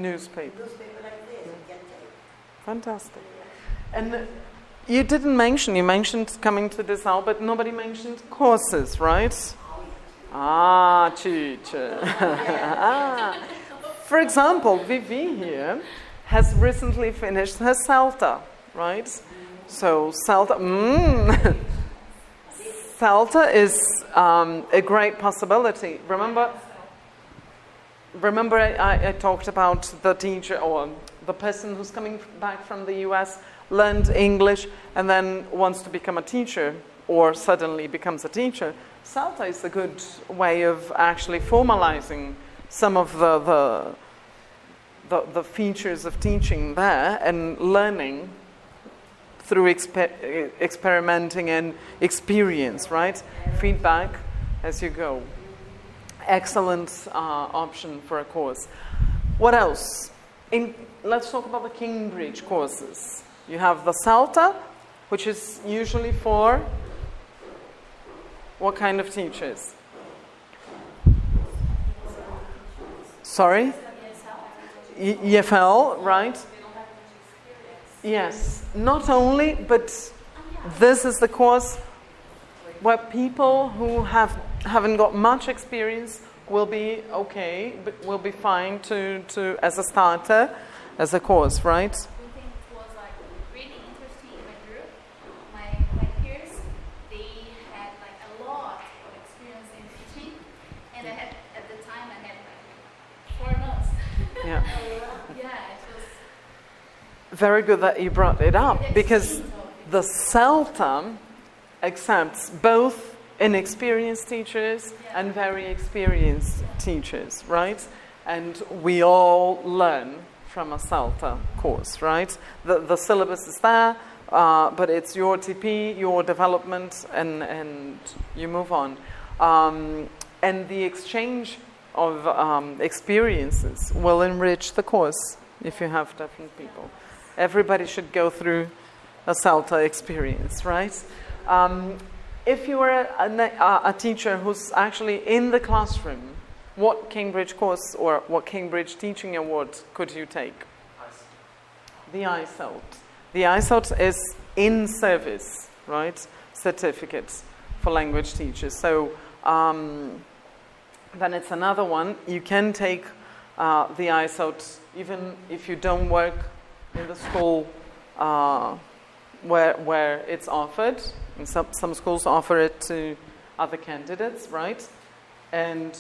Newspaper. Newspaper like this, you can take. Fantastic. And you didn't mention, you mentioned coming to Disal, but nobody mentioned courses, right? Ah, teacher. For example, Vivi here has recently finished her CELTA, right? So CELTA, CELTA is a great possibility. Remember I talked about the teacher or the person who's coming back from the US, learned English, and then wants to become a teacher, or suddenly becomes a teacher. CELTA is a good way of actually formalizing some of the features of teaching there and learning through experimenting and experience, right? Feedback as you go. Excellent option for a course. What else? Let's talk about the Cambridge courses. You have the CELTA, which is usually for what kind of teachers? Sorry? EFL, right? Yes. Not only, but this is the course where people who haven't got much experience will be okay, but will be fine to as a starter, as a course, right? Yeah. Very good that you brought it up, because the CELTA accepts both inexperienced teachers and very experienced teachers, right? And we all learn from a CELTA course, right? The syllabus is there, but it's your TP, your development, and you move on. And the exchange of experiences will enrich the course if you have different people. Everybody should go through a CELTA experience, right? If you are a teacher who's actually in the classroom, what Cambridge course or what Cambridge Teaching Award could you take? The ICELT. The ICELT is in-service, right? Certificates for language teachers. So then it's another one. You can take the ICELT even if you don't work in the school where it's offered. And some schools offer it to other candidates, right? And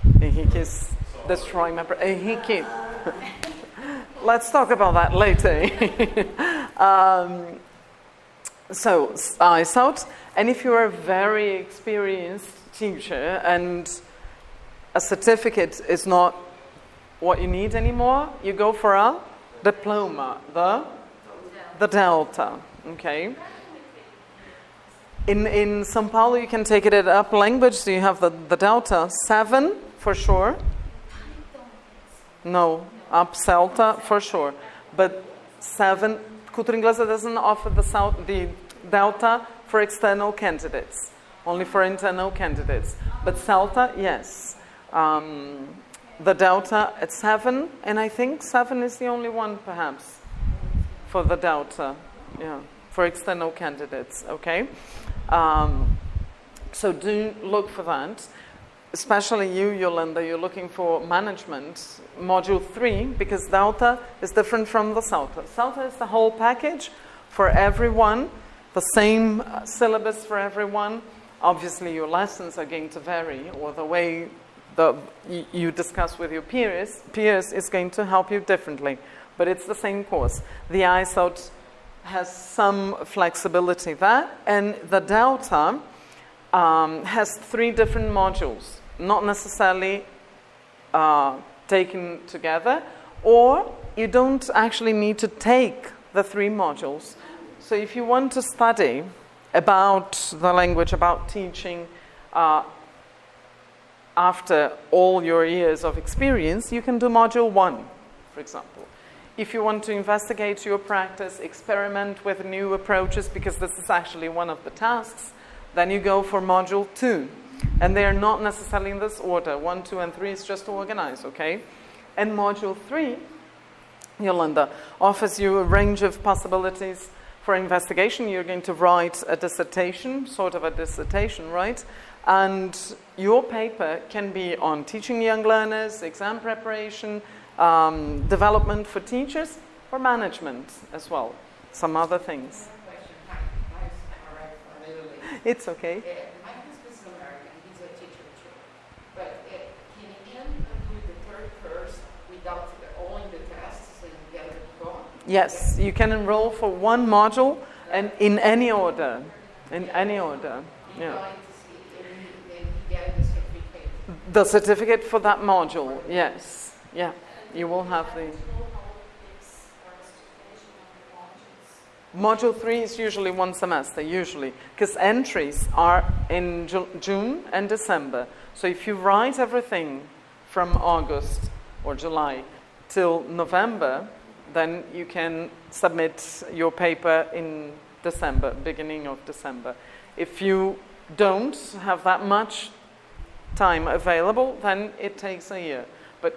Henrique is destroying my Henrique. Let's talk about that later. So ICELT, and if you're a very experienced teacher and a certificate is not what you need anymore, you go for a diploma, the Delta, okay? In São Paulo, you can take it at Up Language, so you have the Delta 7 for sure. No, Up CELTA for sure. But 7, Cultura Inglesa doesn't offer the Delta for external candidates, only for internal candidates. But CELTA, yes. The Delta at 7, and I think 7 is the only one perhaps for the Delta, yeah, for external candidates, okay? So do look for that. Especially you, Yolanda, you're looking for management, module 3, because Delta is different from the CELTA. CELTA is the whole package for everyone, the same syllabus for everyone. Obviously, your lessons are going to vary, or the way you discuss with your peers is going to help you differently. But it's the same course. The ICELT has some flexibility there, and the Delta has 3 different modules, not necessarily taken together, or you don't actually need to take the 3 modules. So if you want to study about the language, about teaching, after all your years of experience, you can do module 1, for example. If you want to investigate your practice, experiment with new approaches, because this is actually one of the tasks, then you go for module 2. And they are not necessarily in this order. 1, 2, and 3 is just to organize, okay? And Module 3, Yolanda, offers you a range of possibilities for investigation. You're going to write a dissertation, sort of a dissertation, right? And your paper can be on teaching young learners, exam preparation, development for teachers, or management as well. Some other things. It's okay. My husband's American, he's a teacher too. But can he do the third course without owing the tests and get it going? Yes, you can enroll for one module and in any order. In any order. Yeah. The certificate for that module, yes. Yeah. You will have the Module 3 is usually one semester, usually, because entries are in June and December. So if you write everything from August or July till November, then you can submit your paper in December, beginning of December. If you don't have that much time available, then it takes a year. But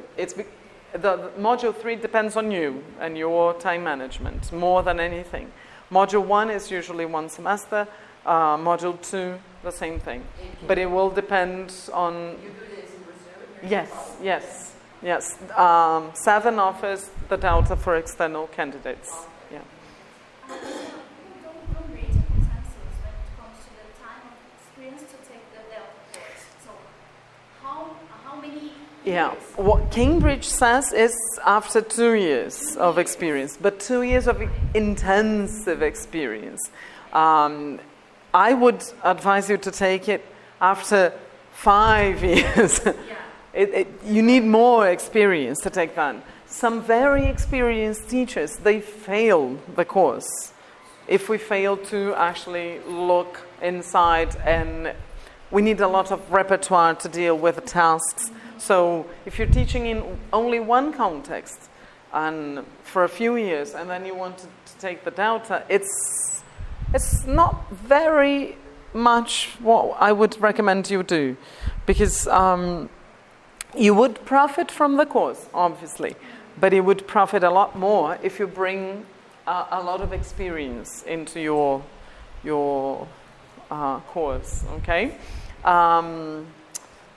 the Module 3 depends on you and your time management more than anything. Module 1 is usually one semester. Module 2, the same thing. But it will depend on... You do this in Brazil? Yes. 7 offers the Delta for external candidates. Yeah. Don't reach a consensus when it comes to the time of experience to take the Delta course. So how many Yeah, years? what Cambridge says is after 2 years of experience, but 2 years of intensive experience. I would advise you to take it after 5 years. You need more experience to take that. Some very experienced teachers, they fail the course. If we fail to actually look inside, and we need a lot of repertoire to deal with the tasks. So if you're teaching in only one context and for a few years, and then you want to take the Delta, it's not very much what I would recommend you do, because you would profit from the course, obviously, but you would profit a lot more if you bring a lot of experience into your course. Okay.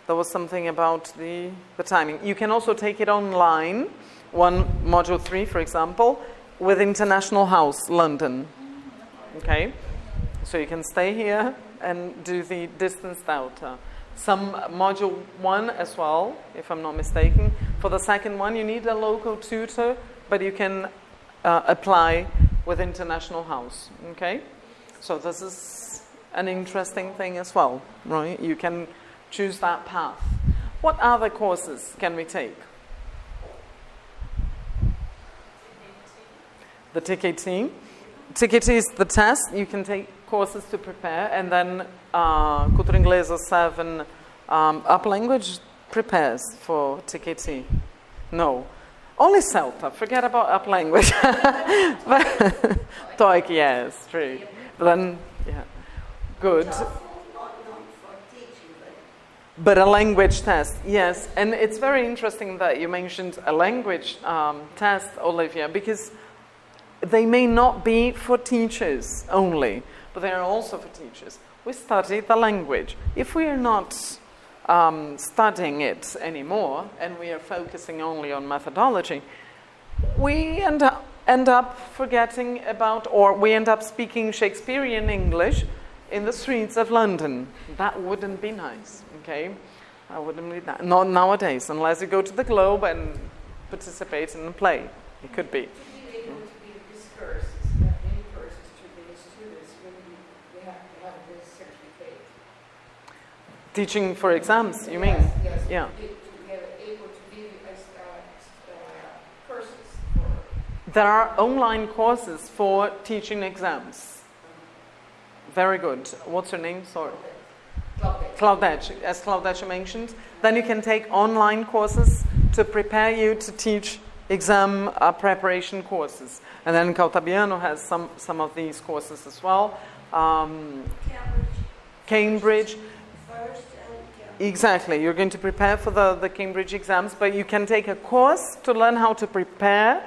There was something about the timing. You can also take it online, Module 3, for example, with International House, London. Okay? So you can stay here and do the distance Delta. Some Module 1 as well, if I'm not mistaken. For the second one, you need a local tutor, but you can apply with International House. Okay? So this is an interesting thing as well, right? You can choose that path. What other courses can we take? The TKT. TKT is the test. You can take courses to prepare, and then Cultura Inglesa 7 Up Language prepares for TKT. No. Only CELTA. Forget about Up Language. TOEIC, yes, true. But then, yeah. Good. But a language test, yes. And it's very interesting that you mentioned a language test, Olivia, because they may not be for teachers only, but they are also for teachers. We study the language. If we are not studying it anymore, and we are focusing only on methodology, we end up forgetting about, or we end up speaking Shakespearean English in the streets of London. That wouldn't be nice, okay? I wouldn't be that. Not nowadays, unless you go to the Globe and participate in a play. It could be. To be able to give these courses, many courses to the students when they have this certificate. Teaching for exams, you mean? Yes. Yeah. To be able to give courses for... There are online courses for teaching exams. Very good. What's your name? Sorry. Claudette. As Claudette mentioned. Then you can take online courses to prepare you to teach exam preparation courses. And then Caltabiano has some of these courses as well. Cambridge. Exactly. You're going to prepare for the Cambridge exams, but you can take a course to learn how to prepare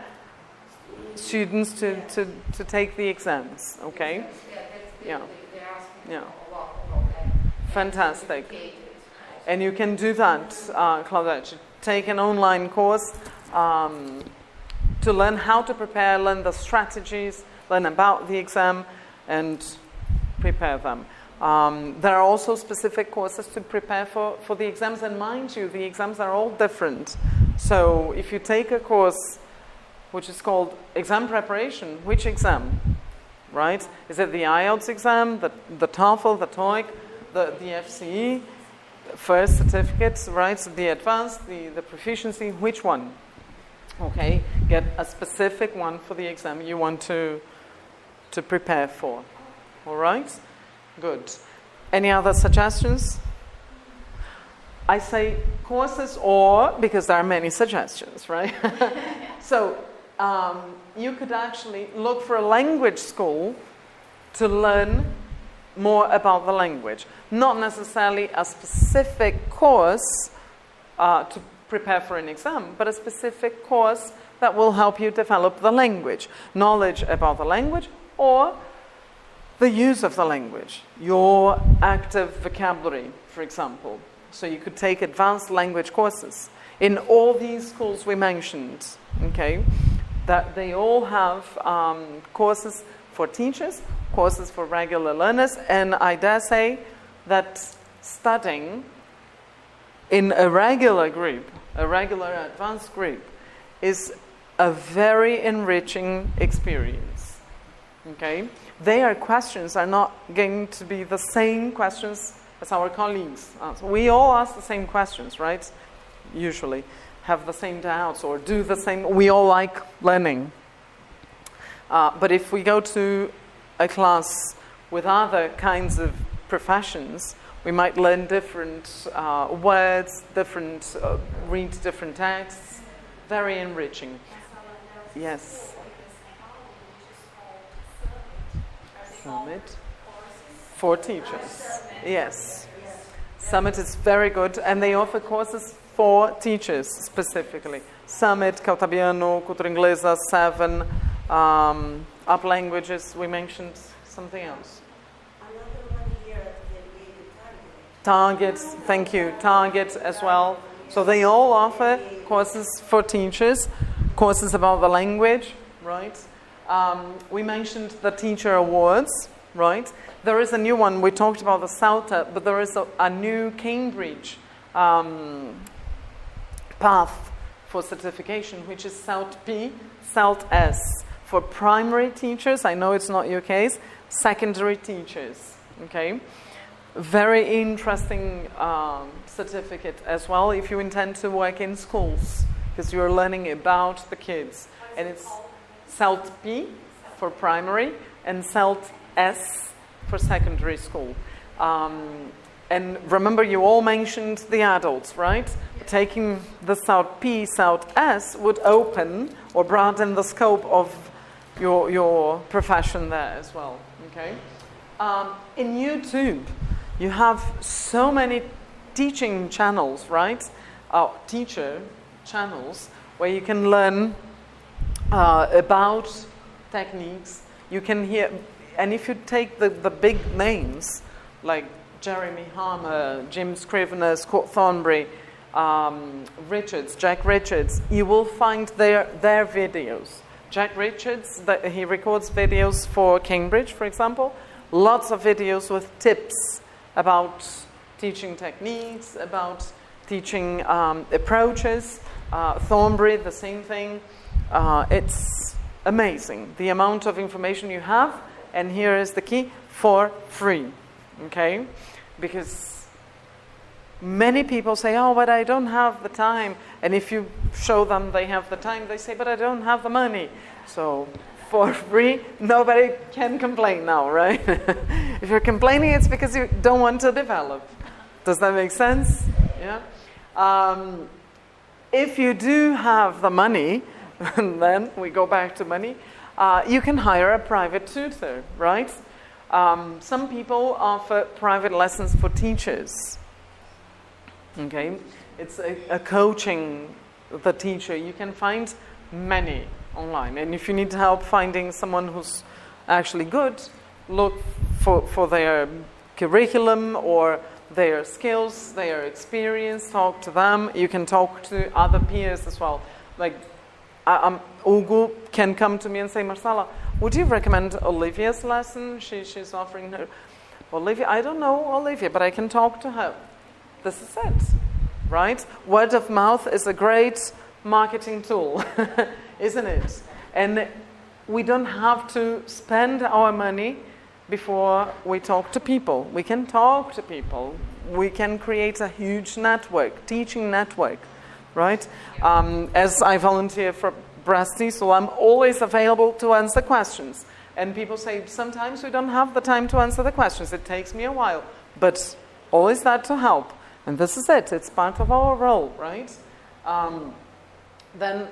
students to take the exams. Okay? Yeah, they're asking Yeah. a lot about that. Fantastic. Certificated. And you can do that, Claudette. Take an online course to learn how to prepare, learn the strategies, learn about the exam, and prepare them. There are also specific courses to prepare for the exams, and mind you, the exams are all different. So if you take a course which is called exam preparation, which exam, right? Is it the IELTS exam, the TOEFL, the TOEIC, the FCE, first certificates, right? So the advanced, the proficiency, which one? Okay, get a specific one for the exam you want to prepare for. All right? Good. Any other suggestions? I say courses or, because there are many suggestions, right? So you could actually look for a language school to learn more about the language. Not necessarily a specific course to prepare for an exam, but a specific course that will help you develop the language, knowledge about the language, or the use of the language, your active vocabulary, for example. So you could take advanced language courses. In all these schools we mentioned, okay, that they all have courses for teachers, courses for regular learners, and I dare say that studying in a regular group, a regular advanced group, is a very enriching experience. Okay? Their questions are not going to be the same questions as our colleagues answer. We all ask the same questions, right? Usually have the same doubts or do the same. We all like learning. But if we go to a class with other kinds of professions, we might learn different words, read different texts. Very enriching. Yes. Summit for teachers. Yes. Summit is very good, and they offer courses for teachers specifically. Summit, Caltabiano, Cultura Inglesa, 7, Up Languages. We mentioned something else. Another one here at the Target. Thank you. Target as well. So they all offer courses for teachers, courses about the language, right? We mentioned the teacher awards, right? There is a new one. We talked about the CELTA, but there is a new Cambridge path for certification, which is CELT-P, CELT-S for primary teachers. I know it's not your case. Secondary teachers, okay? Very interesting certificate as well if you intend to work in schools, because you're learning about the kids. And it's CELT-P for primary and CELT-S for secondary school. And remember, you all mentioned the adults, right? Taking the CELT-P, CELT-S would open or broaden the scope of your profession there as well, okay? In YouTube, you have so many teaching channels, right? Teacher channels where you can learn about techniques. You can hear, and if you take the big names like Jeremy Harmer, Jim Scrivener, Scott Thornbury, Jack Richards, you will find their videos. Jack Richards, he records videos for Cambridge, for example. Lots of videos with tips about teaching techniques, about teaching approaches. Thornbury, the same thing. It's amazing, the amount of information you have, and here is the key, for free, okay? Because many people say, oh, but I don't have the time. And if you show them they have the time, they say, but I don't have the money. So for free, nobody can complain now, right? If you're complaining, it's because you don't want to develop. Does that make sense? Yeah. If you do have the money, and then we go back to money, you can hire a private tutor, right? Some people offer private lessons for teachers. Okay, it's a coaching the teacher. You can find many online, and if you need help finding someone who's actually good, look for their curriculum or their skills, their experience, talk to them. You can talk to other peers as well. Like, Ugo can come to me and say, Marcela, would you recommend Olivia's lesson? She's offering her. Olivia, I don't know Olivia, but I can talk to her. This is it, right? Word of mouth is a great marketing tool, isn't it? And we don't have to spend our money before we talk to people. We can talk to people. We can create a huge network, teaching network, right? As I volunteer for BRAZ-TESOL, I'm always available to answer questions. And people say, sometimes we don't have the time to answer the questions. It takes me a while. But always there to help. And this is it. It's part of our role, right? Then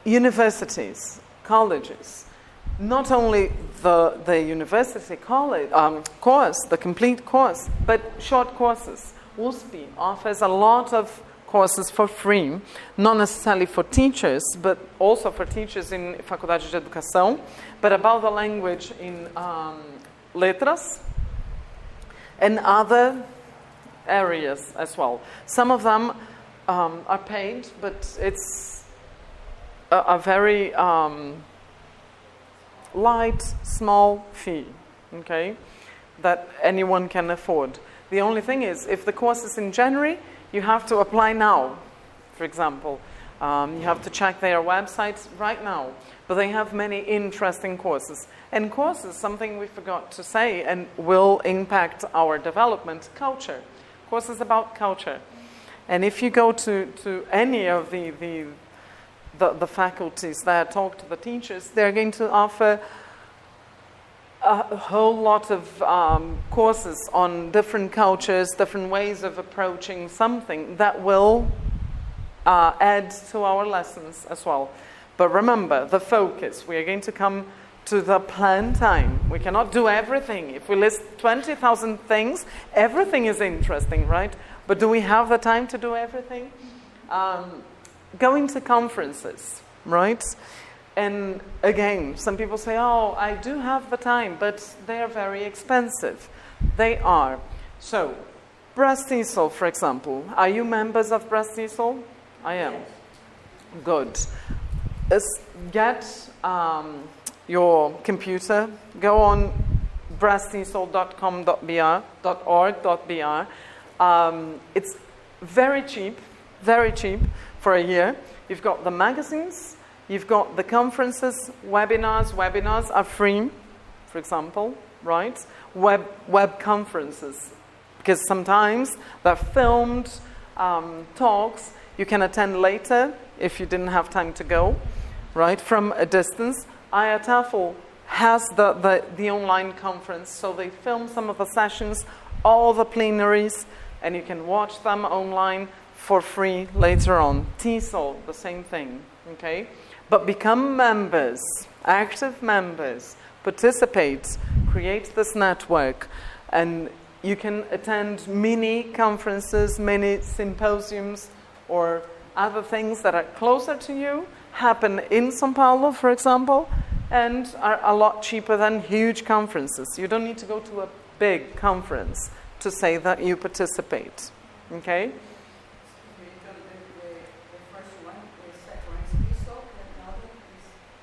universities, colleges. Not only the university college course, the complete course, but short courses. USP offers a lot of courses for free, not necessarily for teachers, but also for teachers in Faculdade de Educação, but about the language in letras and other areas as well. Some of them are paid, but it's a very light, small fee, okay, that anyone can afford. The only thing is, if the course is in January, you have to apply now, for example. You have to check their websites right now. But they have many interesting courses. And courses, something we forgot to say, and will impact our development, culture. Courses about culture. And if you go to any of the faculties that talk to the teachers, they're going to offer a whole lot of courses on different cultures, different ways of approaching something that will add to our lessons as well. But remember, the focus, we are going to come to the planned time. We cannot do everything. If we list 20,000 things, everything is interesting, right? But do we have the time to do everything? Going to conferences, right? And again, some people say, oh, I do have the time, but they are very expensive. They are. So, BRAZ-TESOL, for example. Are you members of BRAZ-TESOL? I am. Good. Get your computer, go on braztesol.com.br. It's very cheap for a year. You've got the magazines, you've got the conferences, webinars. Webinars are free, for example, right? Web conferences, because sometimes they're filmed talks you can attend later if you didn't have time to go, right, from a distance. IATEFL has the online conference, so they film some of the sessions, all the plenaries, and you can watch them online for free later on. TESOL, the same thing, okay? But become members, active members, participate, create this network, and you can attend mini conferences, mini symposiums, or other things that are closer to you, happen in São Paulo, for example, and are a lot cheaper than huge conferences. You don't need to go to a big conference to say that you participate, okay?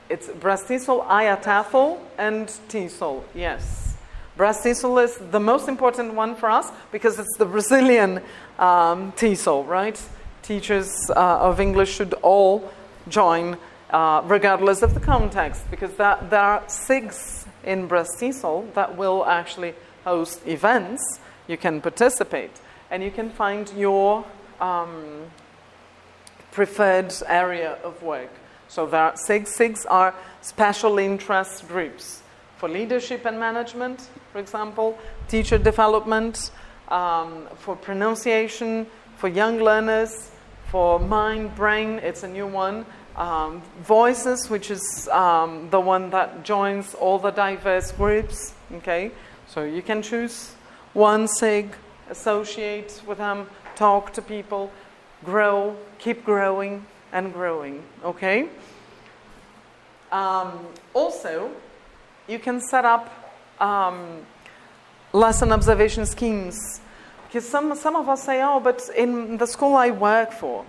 It's BRAZ-TESOL, IATEFL, and TESOL, yes. BRAZ-TESOL is the most important one for us because it's the Brazilian TESOL, right? Teachers of English should all join regardless of the context, because there are SIGs in BRAZ-TESOL that will actually host events. You can participate, and you can find your preferred area of work. So there are SIGs. SIGs are special interest groups for leadership and management, for example, teacher development, for pronunciation, for young learners, for mind, brain, it's a new one. Voices, which is the one that joins all the diverse groups, okay? So you can choose one SIG, associate with them, talk to people, grow, keep growing and growing, okay? Also, you can set up lesson observation schemes. Because some of us say, oh, but in the school I work for,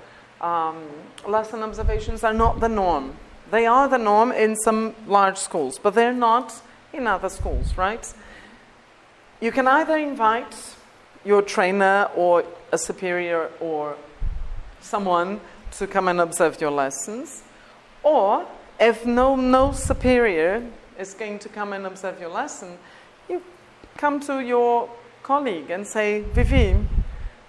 lesson observations are not the norm. They are the norm in some large schools, but they're not in other schools, right? You can either invite your trainer or a superior or someone to come and observe your lessons, or if no superior is going to come and observe your lesson, you come to your colleague and say, Vivi,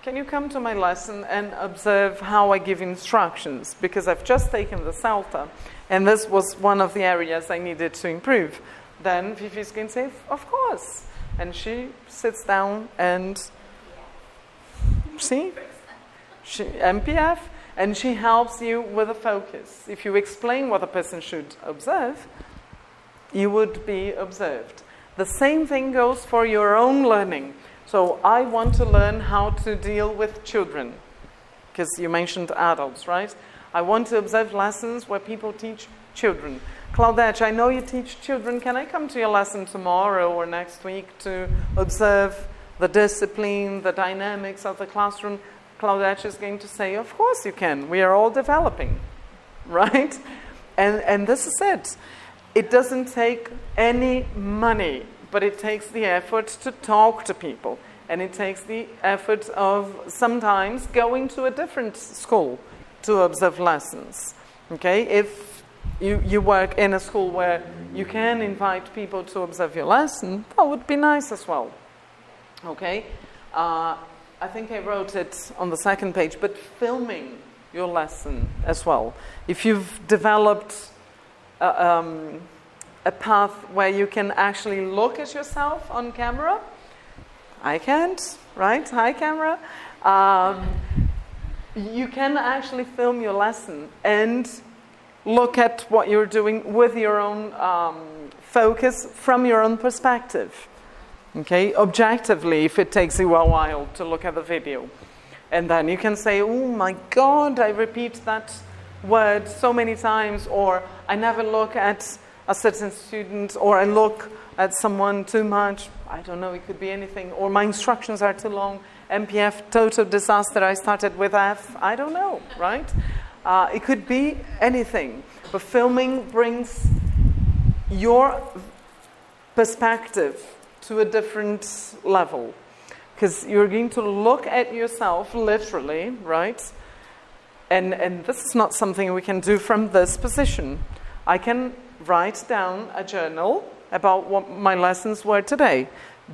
can you come to my lesson and observe how I give instructions? Because I've just taken the CELTA, and this was one of the areas I needed to improve. Then Vivi's going to say, of course. And she sits down and, see, MPF, and she helps you with a focus. If you explain what a person should observe, you would be observed. The same thing goes for your own learning. So I want to learn how to deal with children, because you mentioned adults, right? I want to observe lessons where people teach children. Claudette, I know you teach children. Can I come to your lesson tomorrow or next week to observe the discipline, the dynamics of the classroom? Claudette is going to say, of course you can. We are all developing, right? And this is it. It doesn't take any money, but it takes the effort to talk to people. And it takes the effort of sometimes going to a different school to observe lessons. Okay? If you work in a school where you can invite people to observe your lesson, that would be nice as well. Okay? I think I wrote it on the second page, but filming your lesson as well. If you've developed a path where you can actually look at yourself on camera, I can't, right? Hi, camera. You can actually film your lesson and look at what you're doing with your own focus from your own perspective. Okay, objectively, if it takes you a while to look at the video. And then you can say, oh my God, I repeat that word so many times, or I never look at a certain student, or I look at someone too much. I don't know, it could be anything. Or my instructions are too long. MPF, total disaster, I started with F. I don't know, right? It could be anything. But filming brings your perspective to a different level. Because you're going to look at yourself literally, right? And this is not something we can do from this position. I can write down a journal about what my lessons were today.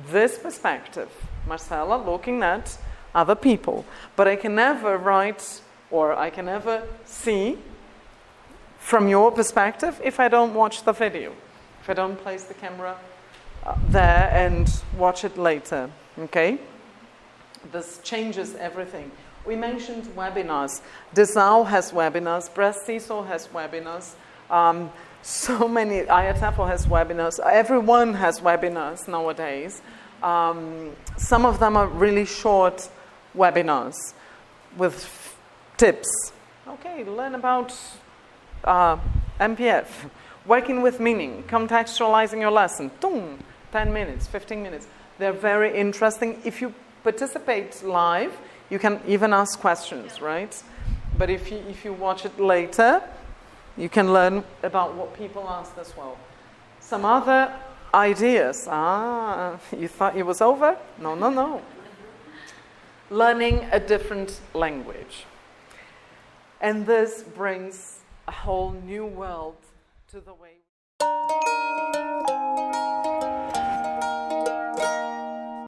This perspective, Marcela looking at other people. But I can never write, or I can never see from your perspective if I don't watch the video. If I don't place the camera there and watch it later, okay? This changes everything. We mentioned webinars. Disal has webinars. BRAZ-TESOL has webinars. So many, IATEFL has webinars. Everyone has webinars nowadays. Some of them are really short webinars with tips. Okay, learn about MPF, working with meaning, contextualizing your lesson. Boom, 10 minutes, 15 minutes. They're very interesting. If you participate live, you can even ask questions, right? But if you watch it later, you can learn about what people asked as well. Some other ideas. You thought it was over? No, no, no. Learning a different language. And this brings a whole new world to the way